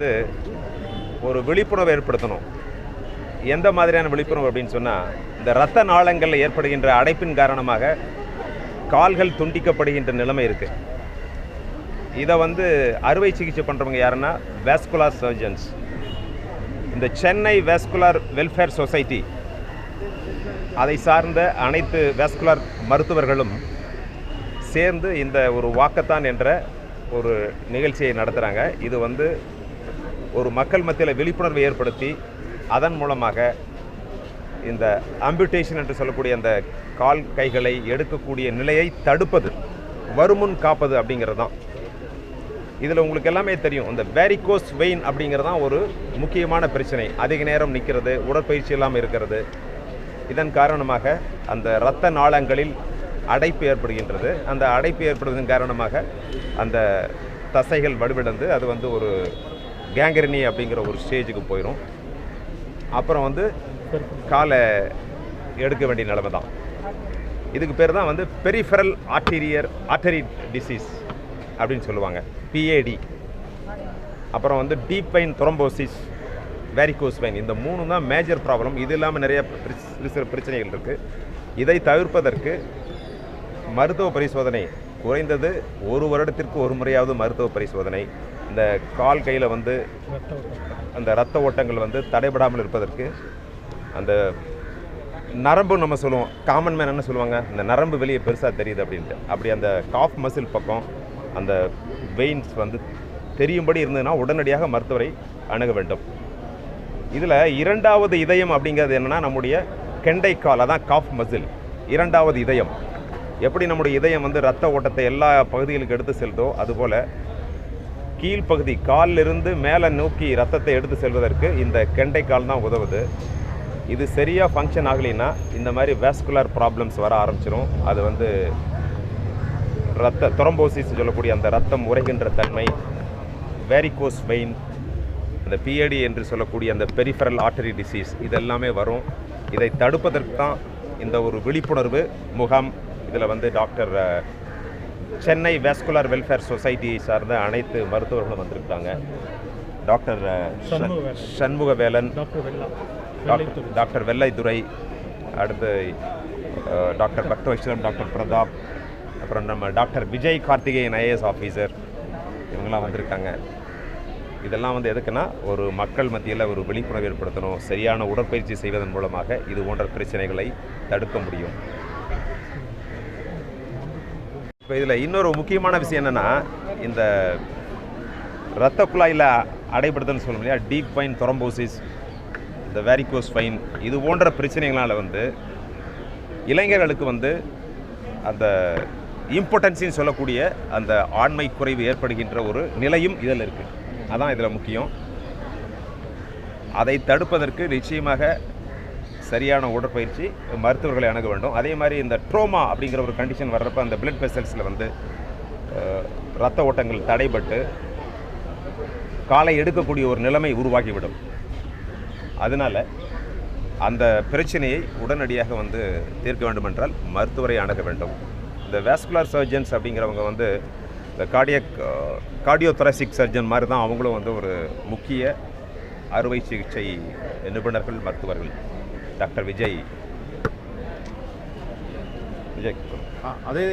வந்து ஒரு விழிப்புணர்வு ஏற்படுத்தணும். எந்த மாதிரியான விழிப்புணர்வு அப்படின்னு சொன்னால், இந்த இரத்த நாளங்களில் ஏற்படுகின்ற அடைப்பின் காரணமாக கால்கள் துண்டிக்கப்படுகின்ற நிலைமை இருக்குது. இதை வந்து அறுவை சிகிச்சை பண்ணுறவங்க யாருன்னா வாஸ்குலர் சர்ஜன்ஸ். இந்த சென்னை வாஸ்குலர் வெல்ஃபேர் சொசைட்டி அதை சார்ந்த அனைத்து வாஸ்குலர் மருத்துவர்களும் சேர்ந்து இந்த ஒரு வாக்கத்தான் என்ற ஒரு நிகழ்ச்சியை நடத்துகிறாங்க. இது வந்து ஒரு மக்கள் மத்தியில் விழிப்புணர்வை ஏற்படுத்தி அதன் மூலமாக இந்த ஆம்புடேஷன் என்று சொல்லக்கூடிய அந்த கால் கைகளை எடுக்கக்கூடிய நிலையை தடுப்பது, வருமுன் காப்பது அப்படிங்கிறது தான். இதில் உங்களுக்கு எல்லாமே தெரியும், இந்த வேரிகோஸ் வெயின் அப்படிங்கிறது தான் ஒரு முக்கியமான பிரச்சனை. அதிக நேரம் நிற்கிறது, உடற்பயிற்சி இல்லாமல் இருக்கிறது. இதன் காரணமாக அந்த இரத்த நாளங்களில் அடைப்பு ஏற்படுகின்றது. அந்த அடைப்பு ஏற்படுவதன் காரணமாக அந்த தசைகள் வலுவிழந்து அது வந்து ஒரு கேங்கரினி அப்படிங்கிற ஒரு ஸ்டேஜுக்கு போயிடும். அப்புறம் வந்து காலை எடுக்க வேண்டிய நிலைமை தான். இதுக்கு பேர் தான் வந்து பெரிஃபெரல் ஆர்டரி டிசீஸ் அப்படின்னு சொல்லுவாங்க, பிஏடி. அப்புறம் வந்து deep vein thrombosis, varicose vein. இந்த மூணு தான் மேஜர் ப்ராப்ளம். இது இல்லாமல் நிறைய பிரச்சனைகள் இருக்குது. இதை தவிர்ப்பதற்கு மருத்துவ பரிசோதனை, குறைந்தது ஒரு வருடத்திற்கு ஒரு முறையாவது மருத்துவ பரிசோதனை. இந்த கால் கையில் வந்து அந்த இரத்த ஓட்டங்கள் வந்து தடைபடாமல் இருப்பதற்கு அந்த நரம்பு, நம்ம சொல்லுவோம் காமன் மேன் என்ன சொல்லுவாங்க, இந்த நரம்பு வெளியே பெருசாக தெரியுது அப்படின்ட்டு. அப்படி அந்த காஃப் மசில் பக்கம் அந்த வெயின்ஸ் வந்து தெரியும்படி இருந்ததுன்னா உடனடியாக மருத்துவரை அணுக வேண்டும். இதில் இரண்டாவது இதயம் அப்படிங்கிறது என்னென்னா நம்முடைய கெண்டைக்கால், அதான் காஃப் மசில். இரண்டாவது இதயம். எப்படி நம்முடைய இதயம் வந்து ரத்த ஓட்டத்தை எல்லா பகுதிகளுக்கு எடுத்து செல்தோ, அதுபோல் கீழ்ப்பகுதி காலிலிருந்து மேலே நோக்கி ரத்தத்தை எடுத்து செல்வதற்கு இந்த கெண்டைக்கால் தான் உதவுது. இது சரியாக ஃபங்க்ஷன் ஆகலைன்னா இந்த மாதிரி வாஸ்குலர் ப்ராப்ளம்ஸ் வர ஆரம்பிச்சிடும். அது வந்து த்ரோம்போசிஸ் சொல்லக்கூடிய அந்த ரத்தம் உறைகின்ற தன்மை, வேரிகோஸ் வெயின், அந்த பிஏடி என்று சொல்லக்கூடிய அந்த பெரிஃபெரல் ஆர்டரி டிசீஸ், இதெல்லாமே வரும். இதை தடுப்பதற்கு தான் இந்த ஒரு விழிப்புணர்வு முகாம். இதில் வந்து டாக்டர் சென்னை வாஸ்குலர் வெல்ஃபேர் சொசைட்டியை சார்ந்த அனைத்து மருத்துவர்களும் வந்திருக்காங்க. டாக்டர் சண்முகவேலன், டாக்டர் வெள்ளைத்துறை, அடுத்து டாக்டர் பக்தவச்சலம், டாக்டர் பிரதாப், அப்புறம் நம்ம doctor Vijay Karthikeyan IAS officer, இவங்கெல்லாம் வந்திருக்காங்க. இதெல்லாம் வந்து எதுக்குன்னா ஒரு மக்கள் மத்தியில் ஒரு விழிப்புணர்வு ஏற்படுத்தணும். சரியான உடற்பயிற்சி செய்வதன் மூலமாக இது போன்ற பிரச்சனைகளை தடுக்க முடியும். இப்போ இதில் இன்னொரு முக்கியமான விஷயம் என்னென்னா, இந்த இரத்த குழாயில் அடைபடுதுன்னு சொல்லும் இல்லையா, டீப் வெயின் த்ரோம்போசிஸ், இந்த வேரிகோஸ் வெயின், இது போன்ற பிரச்சனைகளால் வந்து இளைஞர்களுக்கு வந்து அந்த இம்பார்ட்டன்ஸின்னு சொல்லக்கூடிய அந்த ஆண்மை குறைவு ஏற்படுகின்ற ஒரு நிலையும் இதில் இருக்குது. அதான் இதில் முக்கியம். அதை தடுப்பதற்கு நிச்சயமாக சரியான உடற்பயிற்சி, மருத்துவர்களை அணுக வேண்டும். அதே மாதிரி இந்த ட்ரோமா அப்படிங்கிற ஒரு கண்டிஷன் வர்றப்ப அந்த பிளட் வெசல்ஸில் வந்து இரத்த ஓட்டங்கள் தடைபட்டு காலை எடுக்கக்கூடிய ஒரு நிலைமை உருவாகிவிடும். அதனால் அந்த பிரச்சனையை உடனடியாக வந்து தீர்க்க வேண்டுமென்றால் மருத்துவரை அணுக வேண்டும். இந்த வாஸ்குலர் சர்ஜன்ஸ் அப்படிங்கிறவங்க வந்து இந்த கார்டியோதொராசிக் சர்ஜன் மாதிரி தான் அவங்களும் வந்து ஒரு முக்கிய அறுவை சிகிச்சை நிபுணர்கள், மருத்துவர்கள். டாக்டர் விஜய் அதே